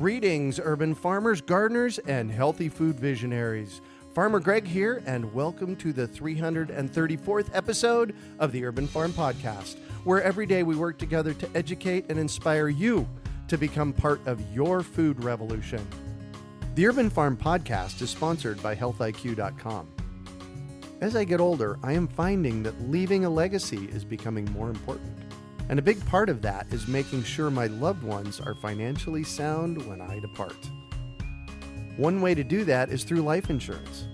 Greetings, urban farmers, gardeners, and healthy food visionaries. Farmer Greg here, and welcome to the 334th episode of the Urban Farm Podcast, where every day we work together to educate and inspire you to become part of your food revolution. The Urban Farm Podcast is sponsored by healthiq.com. As I get older, I am finding that leaving a legacy is becoming more important. And a big part of that is making sure my loved ones are financially sound when I depart. One way to do that is through life insurance.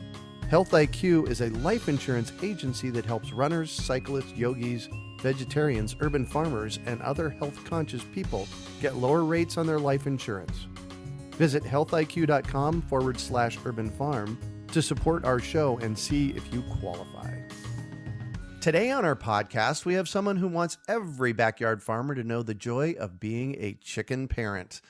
Health IQ is a life insurance agency that helps runners, cyclists, yogis, vegetarians, urban farmers, and other health-conscious people get lower rates on their life insurance. Visit healthiq.com/urban farm to support our show and see if you qualify. Today on our podcast, we have someone who wants every backyard farmer to know the joy of being a chicken parent.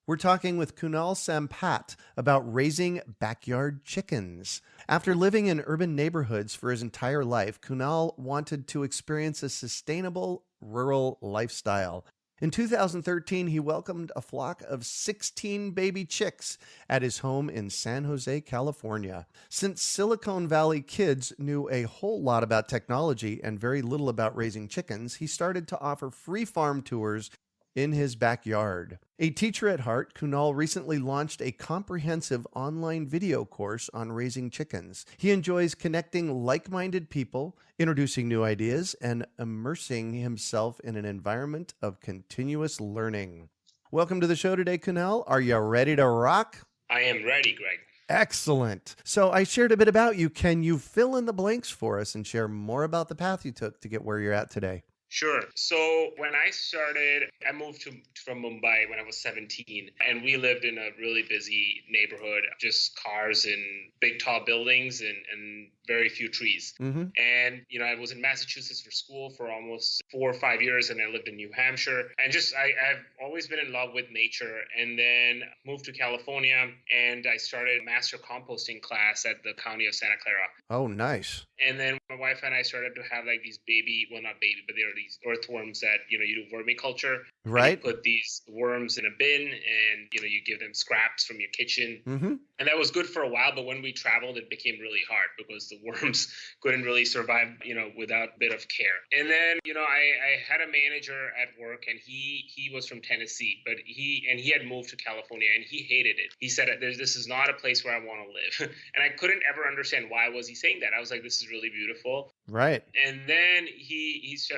We're talking with Kunal Sampat about raising backyard chickens. After living in urban neighborhoods for his entire life, Kunal wanted to experience a sustainable rural lifestyle. In 2013, he welcomed a flock of 16 baby chicks at his home in San Jose, California. Since Silicon Valley kids knew a whole lot about technology and very little about raising chickens, he started to offer free farm tours in his backyard. A teacher at heart, Kunal recently launched a comprehensive online video course on raising chickens. He enjoys connecting like-minded people, introducing new ideas, and immersing himself in an environment of continuous learning. Welcome to the show today, Kunal. Are you ready to rock? I am ready, Greg. Excellent. So I shared a bit about you. Can you fill in the blanks for us and share more about the path you took to get where you're at today? Sure. So when I started, I moved from Mumbai when I was 17, and we lived in a really busy neighborhood, just cars and big tall buildings and very few trees. Mm-hmm. And, I was in Massachusetts for school for almost 4 or 5 years, and I lived in New Hampshire. And I've always been in love with nature, and then moved to California, and I started a master composting class at the County of Santa Clara. Oh, nice. And then my wife and I started to have like these not baby, but they are these earthworms that, you do vermiculture. Right. You put these worms in a bin and, you give them scraps from your kitchen. Mm-hmm. And that was good for a while. But when we traveled, it became really hard because the worms couldn't really survive, without a bit of care. And then, I had a manager at work, and he was from Tennessee, but he had moved to California, and he hated it. He said, this is not a place where I want to live. And I couldn't ever understand why was he saying that. I was like, this is really beautiful. Right. And then he used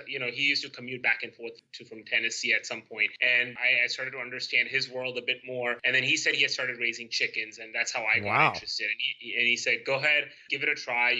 to commute back and forth from Tennessee at some point, and I started to understand his world a bit more. And then he said he had started raising chickens, and that's how I got interested. And he said, go ahead, give it a try.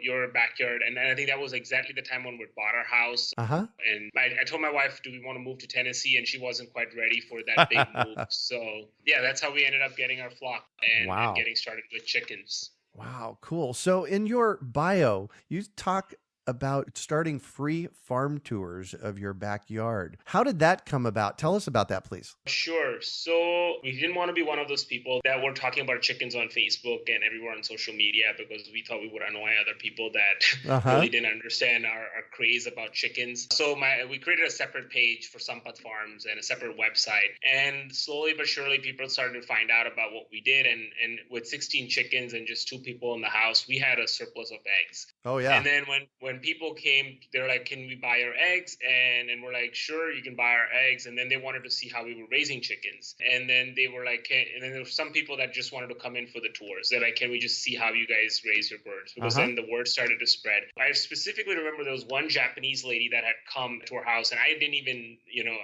Your backyard. And I think that was exactly the time when we bought our house. Uh-huh. And I told my wife, do we want to move to Tennessee? And she wasn't quite ready for that big move. So yeah, that's how we ended up getting our flock and getting started with chickens. Wow, cool. So in your bio, you talk about starting free farm tours of your backyard. How did that come about? Tell us about that, please. Sure. So we didn't want to be one of those people that were talking about chickens on Facebook and everywhere on social media, because we thought we would annoy other people that really didn't understand our craze about chickens. So we created a separate page for Sampat Farms and a separate website. And slowly but surely, people started to find out about what we did. And with 16 chickens and just 2 people in the house, we had a surplus of eggs. Oh, yeah. And then when people came, they were like, can we buy your eggs? And we're like, sure, you can buy our eggs. And then they wanted to see how we were raising chickens. And then they were like, and then there were some people that just wanted to come in for the tours. They're like, can we just see how you guys raise your birds? Because then the word started to spread. I specifically remember there was one Japanese lady that had come to our house, and I didn't even,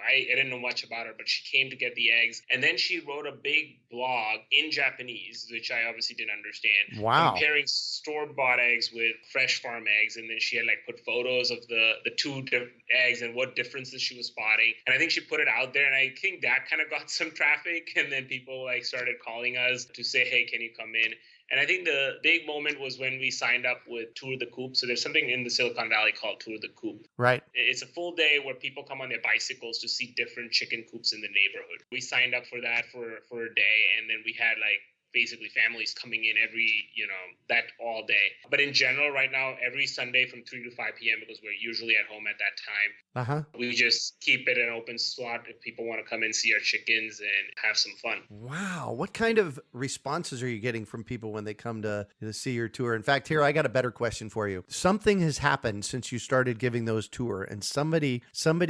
I didn't know much about her, but she came to get the eggs. And then she wrote a big blog in Japanese, which I obviously didn't understand. Wow. Comparing store-bought eggs with fresh farm eggs. And then she had put photos of the 2 eggs and what differences she was spotting. And I think she put it out there, and I think that kind of got some traffic. And then people started calling us to say, hey, can you come in? And I think the big moment was when we signed up with Tour the Coop. So there's something in the Silicon Valley called Tour the Coop. Right. It's a full day where people come on their bicycles to see different chicken coops in the neighborhood. We signed up for that for a day, and then we had basically families coming in every, that all day. But in general, right now, every Sunday from 3 to 5 p.m., because we're usually at home at that time, we just keep it an open slot if people want to come and see our chickens and have some fun. Wow. What kind of responses are you getting from people when they come to see your tour? In fact, here, I got a better question for you. Something has happened since you started giving those tour, and somebody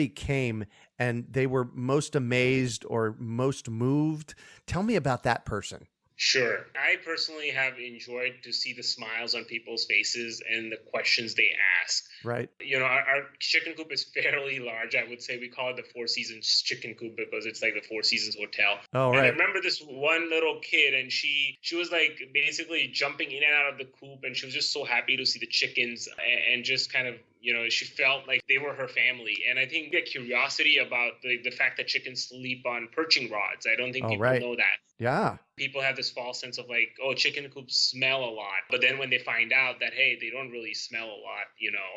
came and they were most amazed or most moved. Tell me about that person. Sure. I personally have enjoyed to see the smiles on people's faces and the questions they ask. Right. Our chicken coop is fairly large. I would say we call it the Four Seasons chicken coop because it's like the Four Seasons hotel. Oh, right. And I remember this one little kid, and she was like basically jumping in and out of the coop, and she was just so happy to see the chickens and just kind of, she felt like they were her family. And I think the curiosity about the fact that chickens sleep on perching rods. I don't think people know that. Yeah. People have this false sense of like, oh, chicken coops smell a lot. But then when they find out that, hey, they don't really smell a lot,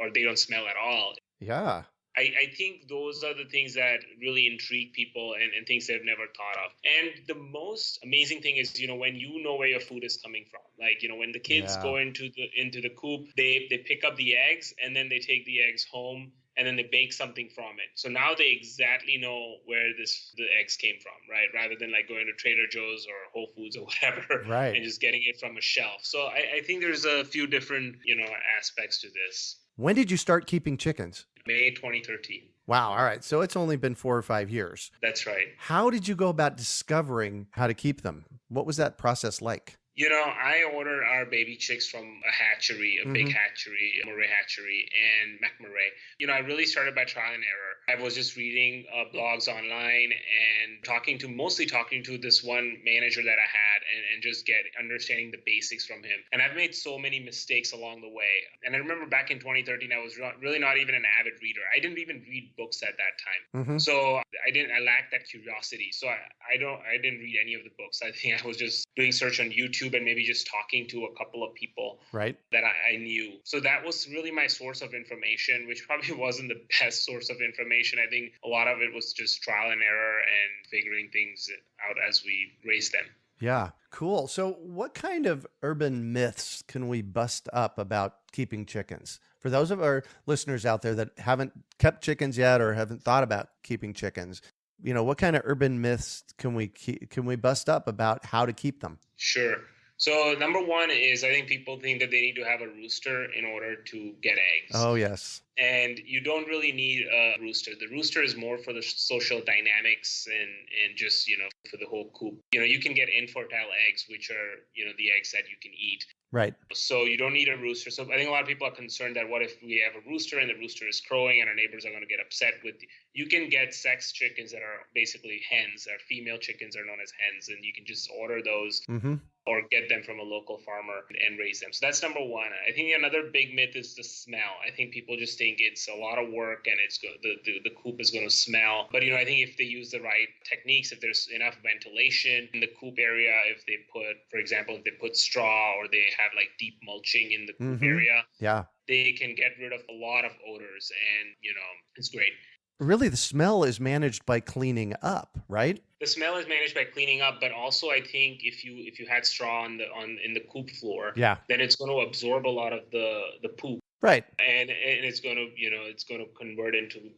or they don't smell at all. Yeah. I think those are the things that really intrigue people and things they've never thought of. And the most amazing thing is, when you know where your food is coming from. Like, when the kids go into the coop, they pick up the eggs and then they take the eggs home and then they bake something from it. So now they exactly know where the eggs came from, right? Rather than like going to Trader Joe's or Whole Foods or whatever, right, and just getting it from a shelf. So I think there's a few different, aspects to this. When did you start keeping chickens? May 2013. Wow. All right. So it's only been 4 or 5 years. That's right. How did you go about discovering how to keep them? What was that process like? I ordered our baby chicks from a hatchery, a big hatchery, Murray Hatchery, and McMurray. I really started by trial and error. I was just reading blogs online and mostly talking to this one manager that I had and just understanding the basics from him. And I've made so many mistakes along the way. And I remember back in 2013, I was really not even an avid reader. I didn't even read books at that time. So I lacked that curiosity. So I didn't read any of the books. I think I was just doing search on YouTube and maybe just talking to a couple of people that I knew. So that was really my source of information, which probably wasn't the best source of information. I think a lot of it was just trial and error and figuring things out as we raised them. Yeah, cool. So what kind of urban myths can we bust up about keeping chickens? For those of our listeners out there that haven't kept chickens yet or haven't thought about keeping chickens, what kind of urban myths can we bust up about how to keep them? Sure. So number one is I think people think that they need to have a rooster in order to get eggs. Oh, yes. And you don't really need a rooster. The rooster is more for the social dynamics and just, for the whole coop. You can get infertile eggs, which are, the eggs that you can eat. Right. So you don't need a rooster. So I think a lot of people are concerned that what if we have a rooster and the rooster is crowing and our neighbors are going to get upset with you can get sex chickens that are basically hens. Our female chickens are known as hens, and you can just order those or get them from a local farmer and raise them. So that's number one. I think another big myth is the smell. I think people just think it's a lot of work and the coop is going to smell. But, I think if they use the right techniques, if there's enough ventilation in the coop area, if they put straw or they have like deep mulching in the coop area, they can get rid of a lot of odors and, it's great. Really, the smell is managed by cleaning up, right? The smell is managed by cleaning up, but also I think if you had straw in the coop floor, then it's going to absorb a lot of the poop, right? And it's going to convert into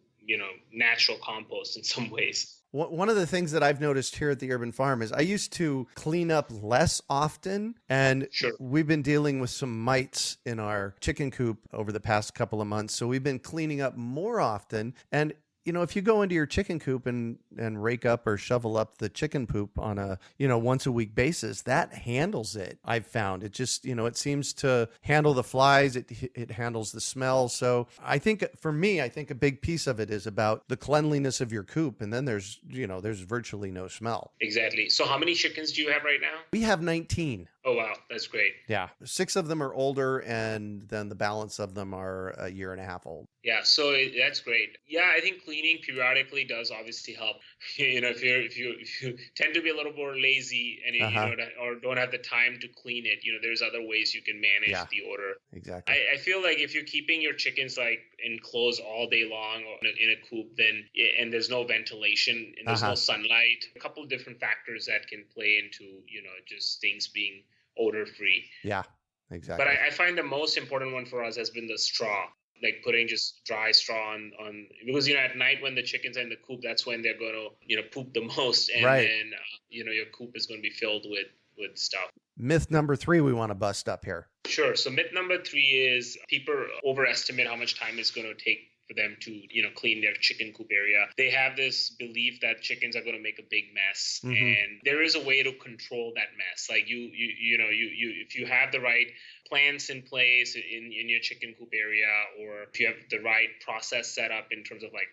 natural compost in some ways. One of the things that I've noticed here at the Urban Farm is I used to clean up less often, and we've been dealing with some mites in our chicken coop over the past couple of months. So we've been cleaning up more often, and if you go into your chicken coop and rake up or shovel up the chicken poop on a, once a week basis, that handles it. I've found it just, it seems to handle the flies. It handles the smell. So I think for me, a big piece of it is about the cleanliness of your coop. And then there's virtually no smell. Exactly. So how many chickens do you have right now? We have 19. Oh, wow. That's great. Yeah. 6 of them are older, and then the balance of them are a year and a half old. Yeah, so that's great. Yeah, I think cleaning periodically does obviously help. If you tend to be a little more lazy and Uh-huh. or don't have the time to clean it, there's other ways you can manage Yeah, the odor. exactly. I feel like if you're keeping your chickens like enclosed all day long or in a coop, then and there's no ventilation and there's no Uh-huh. sunlight, a couple of different factors that can play into just things being odor free. Yeah, But exactly. I find the most important one for us has been the straw, like putting just dry straw on because at night when the chickens are in the coop, that's when they're going to poop the most, and Right. then your coop is going to be filled with stuff. Myth number 3 we want to bust up here. Sure. So myth number 3 is people overestimate how much time it's going to take for them to clean their chicken coop area. They have this belief that chickens are going to make a big mess, and there is a way to control that mess. Like you if you have the right plants in place in your chicken coop area, or if you have the right process set up in terms of like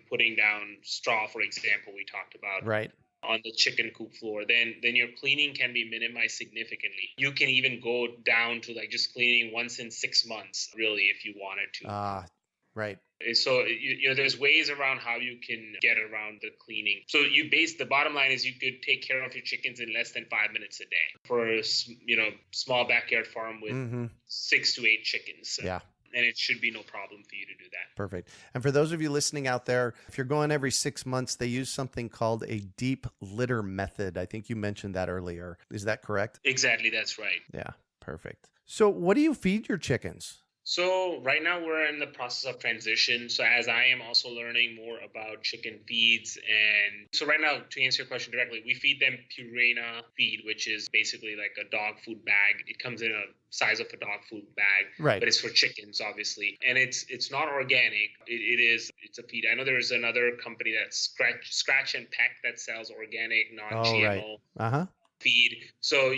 putting down straw, for example, we talked about Right. on the chicken coop floor, then your cleaning can be minimized significantly. You can even go down to like just cleaning once in 6 months, really, if you wanted to. Right. So there's ways around how you can get around the cleaning. So the bottom line is you could take care of your chickens in less than 5 minutes a day for a small backyard farm with 6 to 8 chickens. Yeah. And it should be no problem for you to do that. Perfect. And for those of you listening out there, if you're going every 6 months, they use something called a deep litter method. I think you mentioned that earlier. Is that correct? Exactly, that's right. Yeah, perfect. So what do you feed your chickens? So right now we're in the process of transition. So as I am also learning more about chicken feeds, and so right now, to answer your question directly, we feed them Purina feed, which is basically like a dog food bag. It comes in a size of a dog food bag, Right. but it's for chickens, obviously, and it's not organic. It's a feed. I know there's another company that's Scratch and Peck that sells organic, non-GMO. Oh, right. Feed. So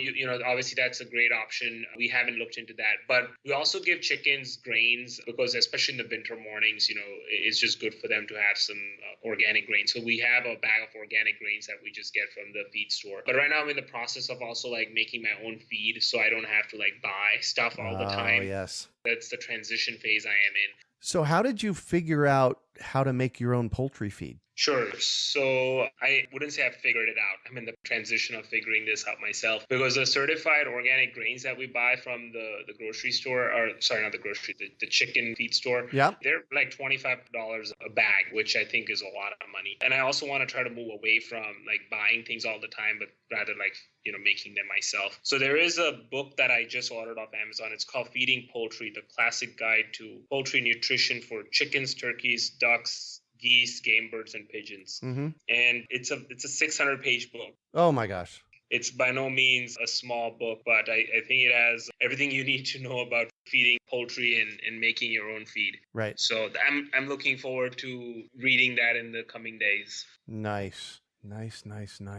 obviously that's a great option. We haven't looked into that, but we also give chickens grains because especially in the winter mornings, it's just good for them to have some organic grains. So we have a bag of organic grains that we just get from the feed store. But right now I'm in the process of also like making my own feed, so I don't have to like buy stuff all the time. Oh, yes. That's the transition phase I am in. So how did you figure out how to make your own poultry feed? Sure. So I wouldn't say I've figured it out. I'm in the transition of figuring this out myself, because the certified organic grains that we buy from the grocery store, or sorry, not the grocery, the chicken feed store, Yeah, they're like $25 a bag, which I think is a lot of money. And I also want to try to move away from like buying things all the time, but rather like, making them myself. So there is a book that I just ordered off Amazon. It's called Feeding Poultry, the classic guide to poultry nutrition for chickens, turkeys, ducks, geese, game birds, and pigeons. And it's a 600-page book. Oh my gosh. It's by no means a small book, but I think it has everything you need to know about feeding poultry and making your own feed. Right. So I'm looking forward to reading that in the coming days. Nice.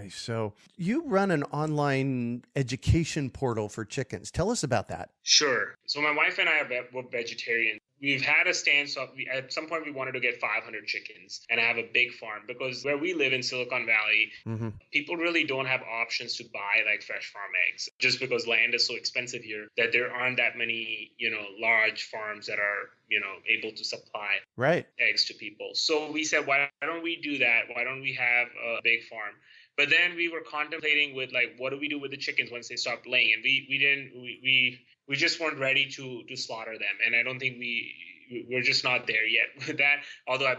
So you run an online education portal for chickens. Tell us about that. Sure. So my wife and I were vegetarians. We've had a stance of, at some point we wanted to get 500 chickens and have a big farm, because where we live in Silicon Valley, people really don't have options to buy like fresh farm eggs, just because land is so expensive here that there aren't that many, large farms that are, able to supply eggs to people. So we said, why don't we do that? Why don't we have a big farm? But then we were contemplating with like, what do we do with the chickens once they stop laying? And we just weren't ready to slaughter them. And I don't think we're just not there yet with that. Although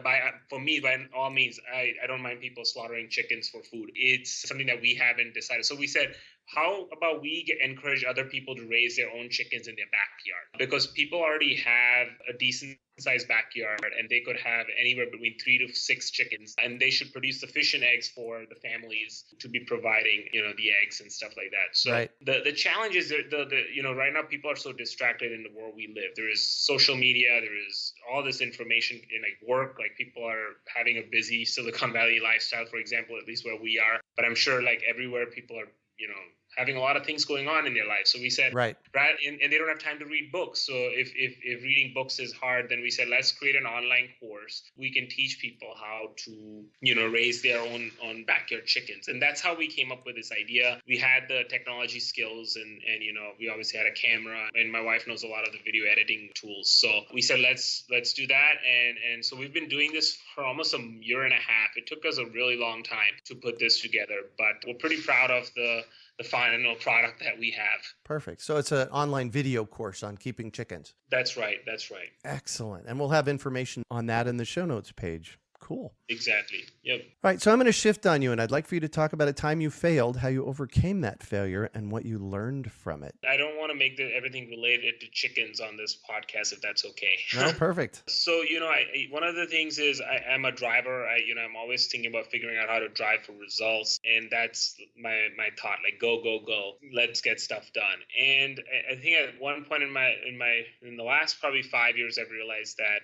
for me, by all means, I don't mind people slaughtering chickens for food. It's something that we haven't decided. So we said, how about we encourage other people to raise their own chickens in their backyard? Because people already have a decent sized backyard, and they could have anywhere between 3 to 6 chickens, and they should produce sufficient eggs for the families to be providing, the eggs and stuff like that. So the challenge is right now people are so distracted in the world we live. There is social media, there is all this information in like work, like people are having a busy Silicon Valley lifestyle, for example, at least where we are. But I'm sure like everywhere people are having a lot of things going on in their life. So we said, Right. and they don't have time to read books. So if reading books is hard, then we said, let's create an online course. We can teach people how to, raise their own backyard chickens. And that's how we came up with this idea. We had the technology skills and we obviously had a camera, and my wife knows a lot of the video editing tools. So we said, let's do that. And so we've been doing this for almost a year and a half. It took us a really long time to put this together, but we're pretty proud of the final product that we have. Perfect. So it's an online video course on keeping chickens. That's right. Excellent. And we'll have information on that in the show notes page. Cool. Exactly. Yep. All right. So I'm going to shift on you, and I'd like for you to talk about a time you failed, how you overcame that failure, and what you learned from it. I don't want to make everything related to chickens on this podcast, if that's okay. No, perfect. So, one of the things is I'm a driver. I'm always thinking about figuring out how to drive for results. And that's my thought, like, go, let's get stuff done. And I think at one point in the last probably 5 years, I've realized that,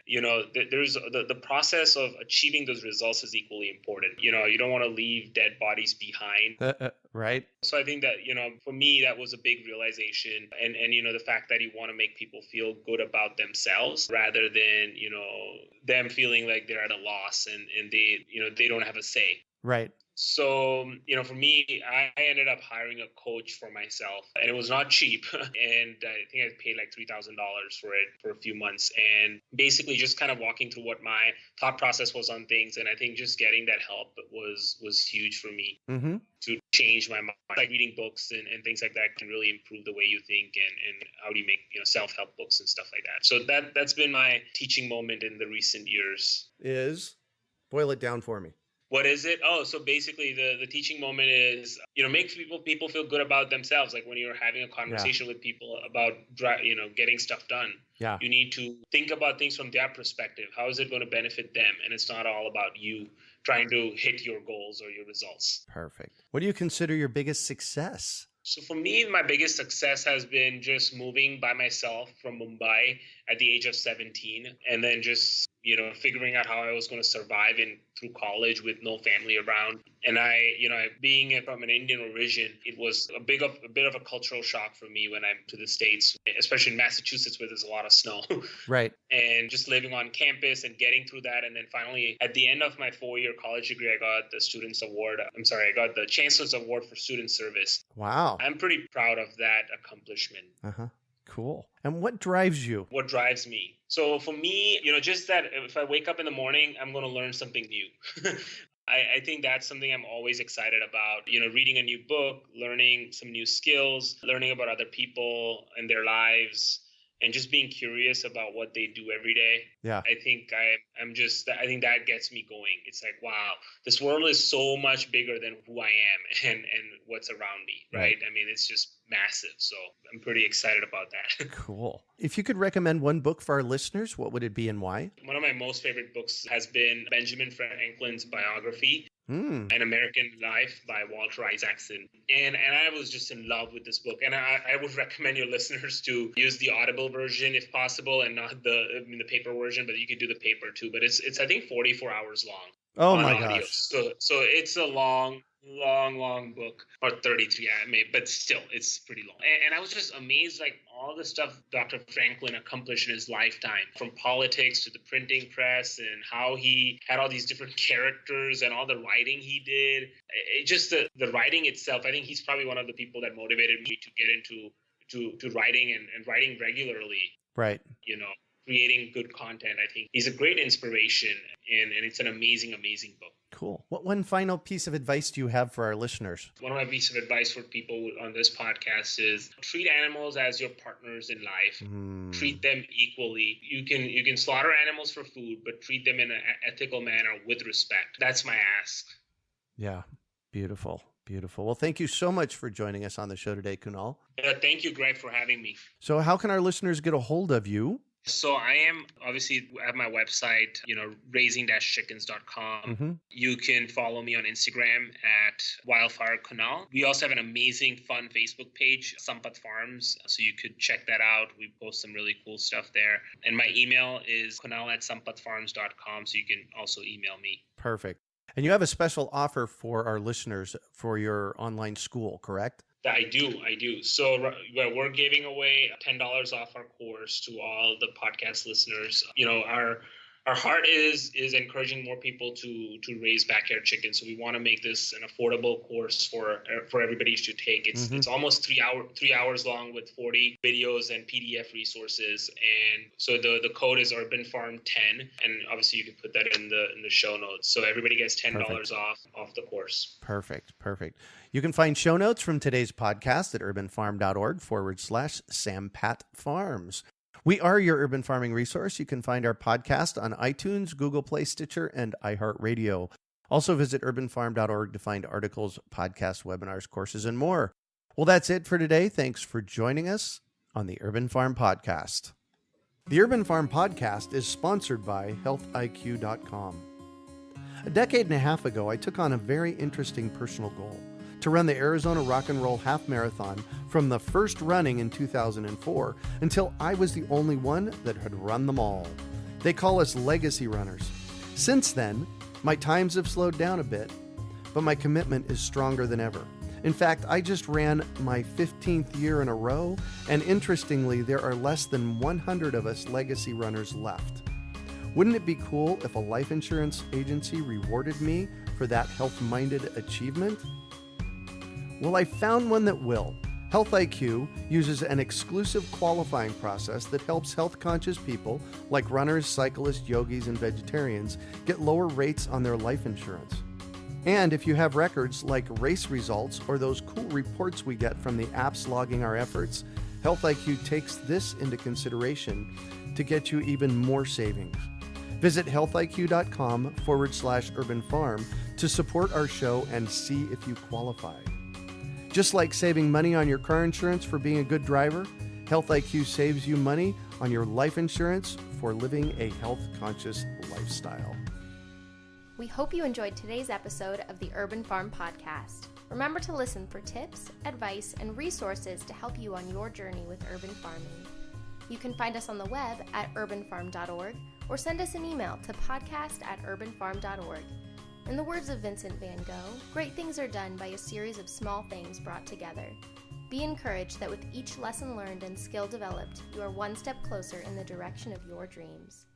there's the process of achieving those results is equally important. You don't want to leave dead bodies behind. Right. So I think that, for me, that was a big realization. And the fact that you want to make people feel good about themselves rather than, them feeling like they're at a loss and they don't have a say. Right. So, for me, I ended up hiring a coach for myself, and it was not cheap. And I think I paid like $3,000 for it for a few months, and basically just kind of walking through what my thought process was on things. And I think just getting that help was huge for me to change my mind. Like reading books and things like that can really improve the way you think and how do you make, self-help books and stuff like that. So that's been my teaching moment in the recent years. Boil it down for me. What is it? Oh, so basically the teaching moment is, make people feel good about themselves. Like when you're having a conversation with people about, getting stuff done. Yeah. You need to think about things from their perspective. How is it going to benefit them? And it's not all about you trying to hit your goals or your results. Perfect. What do you consider your biggest success? So for me, my biggest success has been just moving by myself from Mumbai at the age of 17, and then just, figuring out how I was going to survive through college with no family around. And being from an Indian origin, it was a bit of a cultural shock for me when I'm to the States, especially in Massachusetts where there's a lot of snow. Right. And just living on campus and getting through that. And then finally, at the end of my 4-year college degree, I got I got the Chancellor's Award for Student Service. Wow. I'm pretty proud of that accomplishment. Cool. And what drives you? What drives me? So for me, just that if I wake up in the morning, I'm going to learn something new. I think that's something I'm always excited about, reading a new book, learning some new skills, learning about other people and their lives, and just being curious about what they do every day. Yeah. I think I think that gets me going. It's like, wow, this world is so much bigger than who I am and what's around me, right? I mean, it's just massive. So I'm pretty excited about that. Cool. If you could recommend one book for our listeners, what would it be and why? One of my most favorite books has been Benjamin Franklin's biography, An American Life by Walter Isaacson. And I was just in love with this book. And I would recommend your listeners to use the Audible version if possible and not the paper version, but you could do the paper too. But it's I think 44 hours long. Oh my gosh. So it's a long book, or 33, but still, it's pretty long. And I was just amazed, like all the stuff Dr. Franklin accomplished in his lifetime, from politics to the printing press, and how he had all these different characters and all the writing he did. It just the writing itself. I think he's probably one of the people that motivated me to get into writing and writing regularly. Right. Creating good content. I think he's a great inspiration, and it's an amazing book. Cool. What one final piece of advice do you have for our listeners? One of my pieces of advice for people on this podcast is treat animals as your partners in life. Treat them equally. You can slaughter animals for food, but treat them in an ethical manner with respect. That's my ask. Yeah. Beautiful. Well, thank you so much for joining us on the show today, Kunal. Thank you, Greg, for having me. So how can our listeners get a hold of you? So I am obviously at my website, raising-chickens.com. You can follow me on Instagram at Wildfire Kunal. We also have an amazing, fun Facebook page, Sampat Farms. So you could check that out. We post some really cool stuff there. And my email is kunal@sampatfarms.com. So you can also email me. Perfect. And you have a special offer for our listeners for your online school, correct? I do. So we're giving away $10 off our course to all the podcast listeners. Our heart is encouraging more people to raise backyard chickens. So we want to make this an affordable course for everybody to take. It's almost 3 hours long with 40 videos and PDF resources. And so the code is Urban Farm 10, and obviously you can put that in the show notes. So everybody gets $10 off the course. Perfect. You can find show notes from today's podcast at urbanfarm.org/Sampat Farms. We are your urban farming resource. You can find our podcast on iTunes, Google Play, Stitcher, and iHeartRadio. Also visit urbanfarm.org to find articles, podcasts, webinars, courses, and more. Well, that's it for today. Thanks for joining us on the Urban Farm Podcast. The Urban Farm Podcast is sponsored by healthiq.com. A decade and a half ago, I took on a very interesting personal goal: to run the Arizona Rock and Roll Half Marathon from the first running in 2004 until I was the only one that had run them all. They call us legacy runners. Since then, my times have slowed down a bit, but my commitment is stronger than ever. In fact, I just ran my 15th year in a row, and interestingly, there are less than 100 of us legacy runners left. Wouldn't it be cool if a life insurance agency rewarded me for that health-minded achievement? Well, I found one that will. Health IQ uses an exclusive qualifying process that helps health-conscious people like runners, cyclists, yogis, and vegetarians get lower rates on their life insurance. And if you have records like race results or those cool reports we get from the apps logging our efforts, Health IQ takes this into consideration to get you even more savings. Visit healthiq.com/urban farm to support our show and see if you qualify. Just like saving money on your car insurance for being a good driver, Health IQ saves you money on your life insurance for living a health-conscious lifestyle. We hope you enjoyed today's episode of the Urban Farm Podcast. Remember to listen for tips, advice, and resources to help you on your journey with urban farming. You can find us on the web at urbanfarm.org or send us an email to podcast@urbanfarm.org. In the words of Vincent van Gogh, great things are done by a series of small things brought together. Be encouraged that with each lesson learned and skill developed, you are one step closer in the direction of your dreams.